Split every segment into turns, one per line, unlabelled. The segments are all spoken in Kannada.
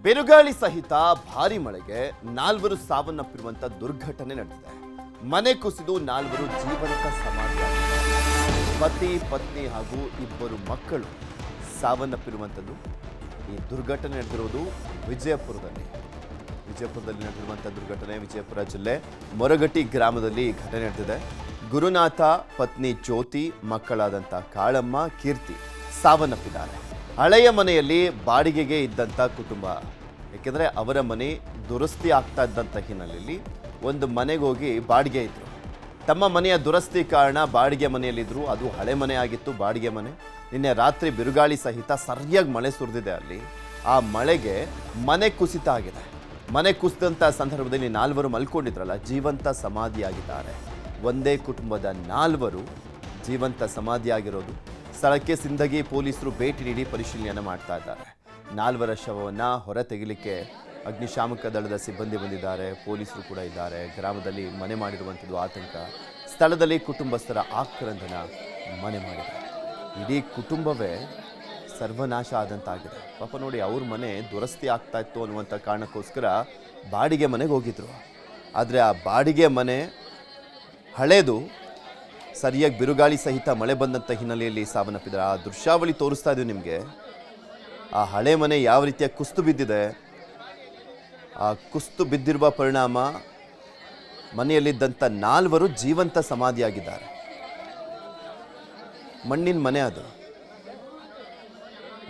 ಬಿರುಗಾಳಿ ಸಹಿತ ಭಾರಿ ಮಳೆಗೆ ನಾಲ್ವರು ಸಾವನ್ನಪ್ಪಿರುವಂತ ದುರ್ಘಟನೆ ನಡೆದಿದೆ. ಮನೆ ಕುಸಿದು ನಾಲ್ವರು ಜೀವಂತ ಸಮಾಧಿಯಾಗಿದ್ದಾರೆ. ಪತಿ ಪತ್ನಿ ಹಾಗೂ ಇಬ್ಬರು ಮಕ್ಕಳು ಸಾವನ್ನಪ್ಪಿರುವಂಥದ್ದು. ಈ ದುರ್ಘಟನೆ ನಡೆದಿರುವುದು ವಿಜಯಪುರದಲ್ಲಿ ನಡೆದಿರುವಂಥ ದುರ್ಘಟನೆ. ವಿಜಯಪುರ ಜಿಲ್ಲೆ ಮೊರಗಟ್ಟಿ ಗ್ರಾಮದಲ್ಲಿ ಈ ಘಟನೆ ನಡೆದಿದೆ. ಗುರುನಾಥ, ಪತ್ನಿ ಜ್ಯೋತಿ, ಮಕ್ಕಳಾದಂಥ ಕಾಳಮ್ಮ, ಕೀರ್ತಿ ಸಾವನ್ನಪ್ಪಿದ್ದಾರೆ. ಹಳೆಯ ಮನೆಯಲ್ಲಿ ಬಾಡಿಗೆಗೆ ಇದ್ದಂಥ ಕುಟುಂಬ. ಏಕೆಂದರೆ ಅವರ ಮನೆ ದುರಸ್ತಿ ಆಗ್ತಾ ಇದ್ದಂಥ ಹಿನ್ನೆಲೆಯಲ್ಲಿ ಒಂದು ಮನೆಗೆ ಹೋಗಿ ಬಾಡಿಗೆ ಇದ್ದರು. ತಮ್ಮ ಮನೆಯ ದುರಸ್ತಿ ಕಾರಣ ಬಾಡಿಗೆ ಮನೆಯಲ್ಲಿದ್ದರು. ಅದು ಹಳೆ ಮನೆ ಆಗಿತ್ತು, ಬಾಡಿಗೆ ಮನೆ. ನಿನ್ನೆ ರಾತ್ರಿ ಬಿರುಗಾಳಿ ಸಹಿತ ಸರಿಯಾಗಿ ಮಳೆ ಸುರಿದಿದೆ. ಅಲ್ಲಿ ಆ ಮಳೆಗೆ ಮನೆ ಕುಸಿತ ಆಗಿದೆ. ಮನೆ ಕುಸಿದಂಥ ಸಂದರ್ಭದಲ್ಲಿ ನಾಲ್ವರು ಮಲ್ಕೊಂಡಿದ್ರಲ್ಲ, ಜೀವಂತ ಸಮಾಧಿಯಾಗಿದ್ದಾರೆ. ಒಂದೇ ಕುಟುಂಬದ ನಾಲ್ವರು ಜೀವಂತ ಸಮಾಧಿಯಾಗಿರೋದು. ಸ್ಥಳಕ್ಕೆ ಸಿಂದಗಿ ಪೊಲೀಸರು ಭೇಟಿ ನೀಡಿ ಪರಿಶೀಲನೆ ಮಾಡ್ತಾ ಇದ್ದಾರೆ. ನಾಲ್ವರ ಶವವನ್ನು ಹೊರ ತೆಗಿಲಿಕ್ಕೆ ಅಗ್ನಿಶಾಮಕ ದಳದ ಸಿಬ್ಬಂದಿ ಬಂದಿದ್ದಾರೆ, ಪೊಲೀಸರು ಕೂಡ ಇದ್ದಾರೆ. ಗ್ರಾಮದಲ್ಲಿ ಮನೆ ಮಾಡಿರುವಂಥದ್ದು ಆತಂಕ. ಸ್ಥಳದಲ್ಲಿ ಕುಟುಂಬಸ್ಥರ ಆಕ್ರಂದನ ಮನೆ ಮಾಡಿದೆ. ಇಡೀ ಕುಟುಂಬವೇ ಸರ್ವನಾಶ ಆದಂತಾಗಿದೆ. ಪಾಪ ನೋಡಿ, ಅವ್ರ ಮನೆ ದುರಸ್ತಿ ಆಗ್ತಾ ಇತ್ತು ಅನ್ನುವಂಥ ಕಾರಣಕ್ಕೋಸ್ಕರ ಬಾಡಿಗೆ ಮನೆಗೆ ಹೋಗಿದ್ರು. ಆದರೆ ಆ ಬಾಡಿಗೆ ಮನೆ ಹಳೇದು ಸರಿಯಾಗಿ ಬಿರುಗಾಳಿ ಸಹಿತ ಮಳೆ ಬಂದಂಥ ಹಿನ್ನೆಲೆಯಲ್ಲಿ ಸಾವನ್ನಪ್ಪಿದ್ದಾರೆ. ಆ ದೃಶ್ಯಾವಳಿ ತೋರಿಸ್ತಾ ಇದ್ದೀವಿ ನಿಮಗೆ. ಆ ಹಳೆ ಮನೆ ಯಾವ ರೀತಿಯ ಕುಸಿದು ಬಿದ್ದಿದೆ. ಆ ಕುಸಿದು ಬಿದ್ದಿರುವ ಪರಿಣಾಮ ಮನೆಯಲ್ಲಿದ್ದಂಥ ನಾಲ್ವರು ಜೀವಂತ ಸಮಾಧಿಯಾಗಿದ್ದಾರೆ. ಮಣ್ಣಿನ ಮನೆ ಅದು.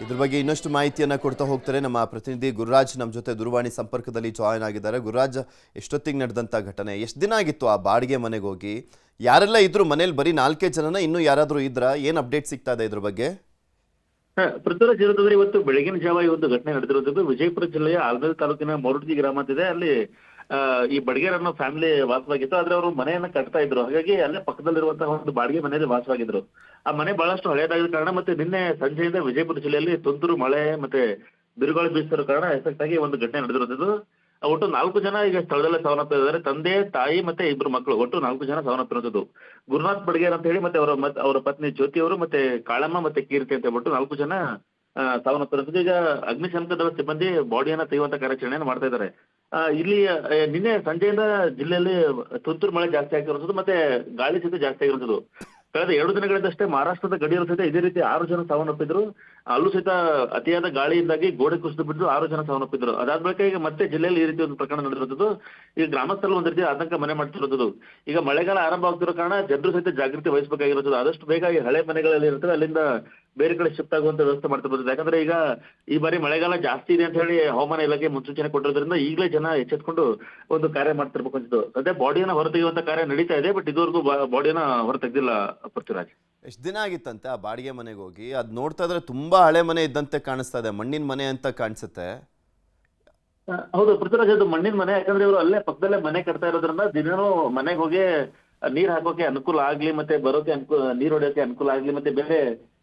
ಇದ್ರ ಬಗ್ಗೆ ಇನ್ನಷ್ಟು ಮಾಹಿತಿಯನ್ನು ಕೊಡ್ತಾ ಹೋಗ್ತಾರೆ ನಮ್ಮ ಪ್ರತಿನಿಧಿ ಗುರುರಾಜ್. ನಮ್ಮ ಜೊತೆ ದೂರವಾಣಿ ಸಂಪರ್ಕದಲ್ಲಿ ಜಾಯಿನ್ ಆಗಿದ್ದಾರೆ. ಗುರುರಾಜ್, ಎಷ್ಟೊತ್ತಿಗೆ ನಡೆದಂಥ ಘಟನೆ? ಎಷ್ಟು ದಿನ ಆಗಿತ್ತು ಆ ಬಾಡಿಗೆ ಮನೆಗೆ ಹೋಗಿ? ಯಾರೆಲ್ಲ ಇದ್ರು ಮನೇಲಿ? ಬರೀ 4 ಜನನ? ಇನ್ನೂ ಯಾರಾದರೂ ಇದ್ರ? ಏನು ಅಪ್ಡೇಟ್ ಸಿಗ್ತಾ ಇದೆ ಇದ್ರ ಬಗ್ಗೆ?
ಪೃಥ್ವಿರಾಜ್ ಇರೋದ್ರೆ ಇವತ್ತು ಬೆಳಗಿನ ಜಾವ ಈ ಒಂದು ಘಟನೆ ನಡೆದಿರೋದು ವಿಜಯಪುರ ಜಿಲ್ಲೆಯ ಆಲ್ಮೇಲ್ ತಾಲೂಕಿನ ಮೊರಟಗಿ ಗ್ರಾಮ ಅಂತಿದೆ. ಅಲ್ಲಿ ಈ ಬಡಗೇರ್ ಅನ್ನೋ ಫ್ಯಾಮಿಲಿ ವಾಸವಾಗಿತ್ತು. ಆದ್ರೆ ಅವರು ಮನೆಯನ್ನ ಕಟ್ತಾ ಇದ್ರು. ಹಾಗಾಗಿ ಅಲ್ಲೇ ಪಕ್ಕದಲ್ಲಿರುವಂತಹ ಒಂದು ಬಾಡಿಗೆ ಮನೆಯಲ್ಲಿ ವಾಸವಾಗಿದ್ರು. ಆ ಮನೆ ಬಹಳಷ್ಟು ಹಳೆಯದಾಗಿದ್ದ ಕಾರಣ ಮತ್ತೆ ನಿನ್ನೆ ಸಂಜೆಯಿಂದ ವಿಜಯಪುರ ಜಿಲ್ಲೆಯಲ್ಲಿ ತುಂತುರು ಮಳೆ ಮತ್ತೆ ಬಿರುಗಾಳಿ ಬೀಸ್ತಿರೋ ಕಾರಣ ಎಫೆಕ್ಟ್ ಆಗಿ ಒಂದು ಘಟನೆ ನಡೆದಿರೋದು. ಒಟ್ಟು 4 ಜನ ಈಗ ಸ್ಥಳದಲ್ಲೇ ಸಾವನ್ನಪ್ಪಿದ್ದಾರೆ. ತಂದೆ, ತಾಯಿ ಮತ್ತೆ ಇಬ್ರು ಮಕ್ಕಳು, ಒಟ್ಟು 4 ಜನ ಸಾವನ್ನಪ್ಪಿರೋದು. ಗುರುನಾಥ್ ಬಡಗೇರ್ ಅಂತ ಹೇಳಿ ಮತ್ತೆ ಅವರ ಪತ್ನಿ ಜ್ಯೋತಿ ಅವರು ಮತ್ತೆ ಕಾಳಮ್ಮ ಮತ್ತೆ ಕೀರ್ತಿ ಅಂತ ಹೇಳ್ಬಿಟ್ಟು 4 ಜನ ಸಾವನ್ನಪ್ಪಿರೋದು. ಈಗ ಅಗ್ನಿಶಾಮಕ ದಳ ಸಿಬ್ಬಂದಿ ಬಾಡಿಯನ್ನ ತೆಗೆಯುವಂತ ಕಾರ್ಯಾಚರಣೆಯನ್ನು ಮಾಡ್ತಾ ಇದ್ದಾರೆ. ಇಲ್ಲಿ ನಿನ್ನೆ ಸಂಜೆಯಿಂದ ಜಿಲ್ಲೆಯಲ್ಲಿ ತುಂತುರು ಮಳೆ ಜಾಸ್ತಿ ಆಗಿರುವಂಥದ್ದು ಮತ್ತೆ ಗಾಳಿ ಸಹಿತ ಜಾಸ್ತಿ ಆಗಿರುವಂಥದ್ದು. ಕಳೆದ 2 ದಿನಗಳಿಂದಷ್ಟೇ ಮಹಾರಾಷ್ಟ್ರದ ಗಡಿಯಲ್ಲೂ ಸಹಿತ ಇದೇ ರೀತಿ 6 ಜನ ಸಾವನ್ನಪ್ಪಿದ್ರು. ಅಲ್ಲೂ ಸಹಿತ ಅತಿಯಾದ ಗಾಳಿಯಿಂದಾಗಿ ಗೋಡೆ ಕುಸಿದು ಬಿದ್ದು 6 ಜನ ಸಾವನ್ನಪ್ಪಿದ್ರು. ಅದಾದ ಬಳಿಕ ಈಗ ಮತ್ತೆ ಜಿಲ್ಲೆಯಲ್ಲಿ ಈ ರೀತಿ ಒಂದು ಪ್ರಕರಣ ನಡೆದಿರುತ್ತದೆ. ಈಗ ಗ್ರಾಮಸ್ಥರು ಒಂದು ರೀತಿ ಆತಂಕ ಮನೆ ಮಾಡ್ತಿರೋದು. ಈಗ ಮಳೆಗಾಲ ಆರಂಭ ಆಗ್ತಿರೋ ಕಾರಣ ಜನರು ಸಹಿತ ಜಾಗೃತಿ ವಹಿಸಬೇಕಾಗಿರೋದು. ಆದಷ್ಟು ಬೇಗ ಈ ಹಳೆ ಮನೆಗಳಲ್ಲಿ ಇರ್ತದೆ ಅಲ್ಲಿಂದ ಬೇರೆ ಕಡೆ ಶಿಫ್ಟ್ ಆಗುವಂತ ವ್ಯವಸ್ಥೆ ಮಾಡ್ತಿರ್ಬೋದು. ಯಾಕಂದ್ರೆ ಈಗ ಈ ಬಾರಿ ಮಳೆಗಾಲ ಜಾಸ್ತಿ ಇದೆ ಅಂತ ಹೇಳಿ ಹವಾಮಾನ ಇಲಾಖೆ ಮುನ್ಸೂಚನೆ ಕೊಟ್ಟಿರೋದ್ರಿಂದ ಈಗಲೇ ಜನ ಎಚ್ಚೆತ್ಕೊಂಡು ಒಂದು ಕಾರ್ಯ ಮಾಡ್ತಿರ್ಬೇಕು ಅನ್ಸಿತ್ತು. ಅದೇ ಬಾಡಿಯನ್ನ ಹೊರತೆಗೆಯುವಂತ ಕಾರ್ಯ ನಡೀತಾ ಇದೆ. ಬಟ್ ಇದುವರೆಗೂ ಬಾಡಿಯನ್ನ ಹೊರ ತೆಗ್ದಿಲ್ಲ ಪೃಥ್ವಿರಾಜ್.
ಎಷ್ಟು ದಿನ ಆಗಿತ್ತಂತೆ ಆ ಬಾಡಿಗೆ ಮನೆಗೆ ಹೋಗಿ? ಅದು ನೋಡ್ತಾ ಇದ್ರೆ ತುಂಬಾ ಹಳೆ ಮನೆ ಇದ್ದಂತೆ ಕಾಣಿಸ್ತಾ ಇದೆ. ಮಣ್ಣಿನ ಮನೆ ಅಂತ ಕಾಣಿಸುತ್ತೆ.
ಹೌದು ಪೃಥ್ವಿರಾಜ್, ಅದು ಮಣ್ಣಿನ ಮನೆ. ಯಾಕಂದ್ರೆ ಇವರು ಅಲ್ಲೇ ಪಕ್ಕದಲ್ಲೇ ಮನೆ ಕಟ್ತಾ ಇರೋದ್ರಿಂದ ದಿನನೂ ಮನೆಗೆ ಹೋಗಿ ನೀರ್ ಹಾಕೋಕೆ ಅನುಕೂಲ ಆಗ್ಲಿ, ಮತ್ತೆ ಬರೋಕೆ ನೀರ್ ಹೊಡೆಯೋಕೆ ಅನುಕೂಲ ಆಗ್ಲಿ, ಮತ್ತೆ ಬೇರೆ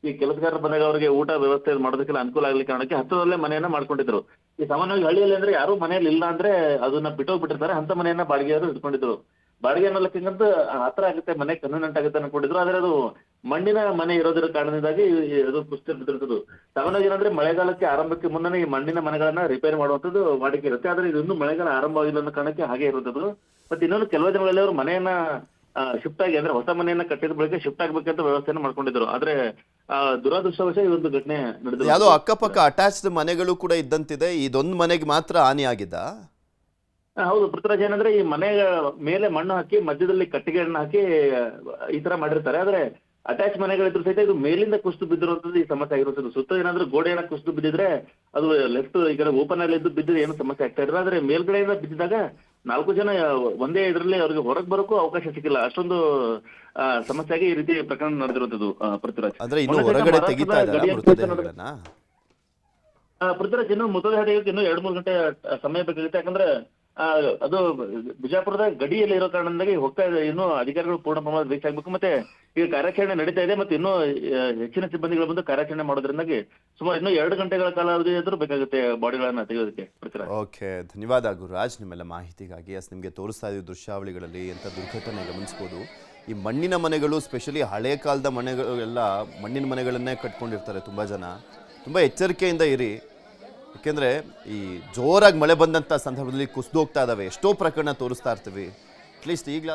ಈ ಕೆಲಸಗಾರರ ಬಂದಾಗ ಅವರಿಗೆ ಊಟ ವ್ಯವಸ್ಥೆ ಮಾಡೋದಕ್ಕೆಲ್ಲ ಅನುಕೂಲ ಆಗ್ಲಿ ಕಾರಣಕ್ಕೆ ಹತ್ತಿರದಲ್ಲೇ ಮನೆಯನ್ನ ಮಾಡ್ಕೊಂಡಿದ್ರು. ಈ ಸಾಮಾನ್ಯವಾಗಿ ಹಳ್ಳಿಯಲ್ಲಿ ಅಂದ್ರೆ ಯಾರು ಮನೆಯಲ್ಲಿ ಇಲ್ಲ ಅಂದ್ರೆ ಅದನ್ನ ಬಿಟ್ಟೋಗ್ಬಿಟ್ಟಿರ್ತಾರೆ. ಅಂತ ಮನೆಯನ್ನ ಬಾಡಿಗೆಯವರು ಇಟ್ಕೊಂಡಿದ್ರು. ಬಾಡಿಗೆ ಅನ್ನೋದಕ್ಕಿಂತ ಹತ್ರ ಆಗುತ್ತೆ, ಮನೆ ಕನ್ವೀನೆಂಟ್ ಆಗುತ್ತೆ ಅನ್ಕೊಂಡಿದ್ರು. ಆದ್ರೆ ಅದು ಮಣ್ಣಿನ ಮನೆ ಇರೋದ್ರ ಕಾರಣದಿಂದಾಗಿ ಅದು ಕುಸಿತ ಬಿದ್ದಿರ್ತದ್ದು. ಸಾಮಾನ್ಯವಾಗಿ ಏನಂದ್ರೆ ಮಳೆಗಾಲಕ್ಕೆ ಆರಂಭಕ್ಕೆ ಮುನ್ನನೇ ಈ ಮಣ್ಣಿನ ಮನೆಗಳನ್ನ ರಿಪೇರಿ ಮಾಡುವಂಥದ್ದು ವಾಡಿಕೆ ಇರುತ್ತೆ. ಆದ್ರೆ ಇದೊಂದು ಮಳೆಗಾಲ ಆರಂಭವಾಗಿಲ್ಲ ಅನ್ನೋ ಕಾರಣಕ್ಕೆ ಹಾಗೆ ಇರುತ್ತದೆ. ಮತ್ತೆ ಇನ್ನೊಂದು ಕೆಲವು ದಿನಗಳಲ್ಲಿ ಅವರು ಮನೆಯನ್ನ ಶಿಫ್ಟ್ ಆಗಿ ಅಂದ್ರೆ ಹೊಸ ಮನೆಯನ್ನ ಕಟ್ಟಿದ ಬಳಿಕ ಶಿಫ್ಟ್ ಆಗ್ಬೇಕಂತ ವ್ಯವಸ್ಥೆಯನ್ನು ಮಾಡ್ಕೊಂಡಿದ್ರು. ಆದ್ರೆ ದುರಾದೃಷ್ಟವಶ ಈ ಒಂದು ಘಟನೆ ನಡೆದಿದೆ.
ಯಾವುದೋ ಅಕ್ಕಪಕ್ಕ ಅಟ್ಯಾಚ್ಡ್ ಮನೆಗಳು ಕೂಡ ಇದ್ದಂತಿದೆ. ಇದೊಂದು ಮನೆಗೆ ಮಾತ್ರ ಹಾನಿ ಆಗಿದ್ದ?
ಹೌದು ಪೃಥ್ವಿರಾಜ್, ಏನಂದ್ರೆ ಈ ಮನೆ ಮೇಲೆ ಮಣ್ಣು ಹಾಕಿ ಮಧ್ಯದಲ್ಲಿ ಕಟ್ಟಿಗೆಯನ್ನು ಹಾಕಿ ಈ ತರ ಮಾಡಿರ್ತಾರೆ. ಆದ್ರೆ ಅಟ್ಯಾಚ್ ಮನೆಗಳಿದ್ರು ಸಹಿತ ಇದು ಮೇಲಿಂದ ಕುಸಿದು ಬಿದ್ದಿರುವಂತದ್ದು ಈ ಸಮಸ್ಯೆ ಆಗಿರುತ್ತದೆ. ಸುತ್ತ ಏನಾದ್ರೂ ಗೋಡೆಯನ್ನ ಕುಸಿದು ಬಿದ್ದಿದ್ರೆ ಅದು ಲೆಫ್ಟ್ ಈ ಕಡೆ ಓಪನ್ ಅಲ್ಲಿ ಇದ್ದು ಬಿದ್ದರೆ ಏನು ಸಮಸ್ಯೆ ಆಗ್ತಾ ಇರಲ್ಲ. ಆದ್ರೆ ಮೇಲ್ಗಡೆಯಿಂದ ಬಿದ್ದಿದಾಗ 4 ಜನ ಒಂದೇ ಇದರಲ್ಲಿ ಅವ್ರಿಗೆ ಹೊರಗೆ ಬರೋಕ್ಕೂ ಅವಕಾಶ ಸಿಕ್ಕಿಲ್ಲ. ಅಷ್ಟೊಂದು ಸಮಸ್ಯೆಯಾಗಿ ಈ ರೀತಿ ಪ್ರಕರಣ ನಡೆದಿರುವಂತದ್ದು ಪೃಥ್ವಿರಾಜ್. ಪೃಥ್ವಿರಾಜ್, ಇನ್ನು ಮೃತದೇಹ ತೆಗೆಯೋಕೆ ಇನ್ನೂ 2-3 ಗಂಟೆ ಸಮಯ ಬೇಕಾಗುತ್ತೆ. ಯಾಕಂದ್ರೆ ಅದು ಬಿಜಾಪುರದ ಗಡಿಯಲ್ಲಿ ಇರೋ ಕಾರಣದಿಂದಾಗಿ ಹೋಗ್ತಾ ಇದೆ. ಇನ್ನೂ ಅಧಿಕಾರಿಗಳು ಪೂರ್ಣ ಪ್ರಮಾಣದ ರೀಚ್ ಆಗ್ಬೇಕು. ಮತ್ತೆ ಈಗ ಕಾರ್ಯಾಚರಣೆ ನಡೀತಾ ಇದೆ. ಮತ್ತೆ ಇನ್ನೂ ಹೆಚ್ಚಿನ ಸಿಬ್ಬಂದಿಗಳು ಬಂದು ಕಾರ್ಯಾಚರಣೆ ಮಾಡೋದ್ರಿಂದಾಗಿ ಸುಮಾರು ಇನ್ನೂ 2 ಗಂಟೆಗಳ ಕಾಲಾವಧಿ ಆದ್ರೂ ಬೇಕಾಗುತ್ತೆ ಬಾಡಿಗಳನ್ನ ತೆಗೆಯೋದಕ್ಕೆ.
ಓಕೆ, ಧನ್ಯವಾದ ಗುರುರಾಜ್ ನಿಮ್ಮೆಲ್ಲ ಮಾಹಿತಿಗಾಗಿ. ನಿಮಗೆ ತೋರಿಸ್ತಾ ಇದ್ದೀವಿ ದೃಶ್ಯಾವಳಿಗಳಲ್ಲಿ ಎಂಥ ದುರ್ಘಟನೆ ಗಮನಿಸ್ಬೋದು. ಈ ಮಣ್ಣಿನ ಮನೆಗಳು, ಸ್ಪೆಷಲಿ ಹಳೆ ಕಾಲದ ಮನೆಗಳು ಎಲ್ಲ ಮಣ್ಣಿನ ಮನೆಗಳನ್ನೇ ಕಟ್ಕೊಂಡಿರ್ತಾರೆ ತುಂಬ ಜನ. ತುಂಬ ಎಚ್ಚರಿಕೆಯಿಂದ ಇರಿ. ಯಾಕೆಂದರೆ ಈ ಜೋರಾಗಿ ಮಳೆ ಬಂದಂಥ ಸಂದರ್ಭದಲ್ಲಿ ಕುಸಿದು ಹೋಗ್ತಾ ಇದ್ದಾವೆ, ಎಷ್ಟೋ ಪ್ರಕರಣ ತೋರಿಸ್ತಾ ಇರ್ತೀವಿ. ಅಟ್ಲೀಸ್ಟ್ ಈಗಲೂ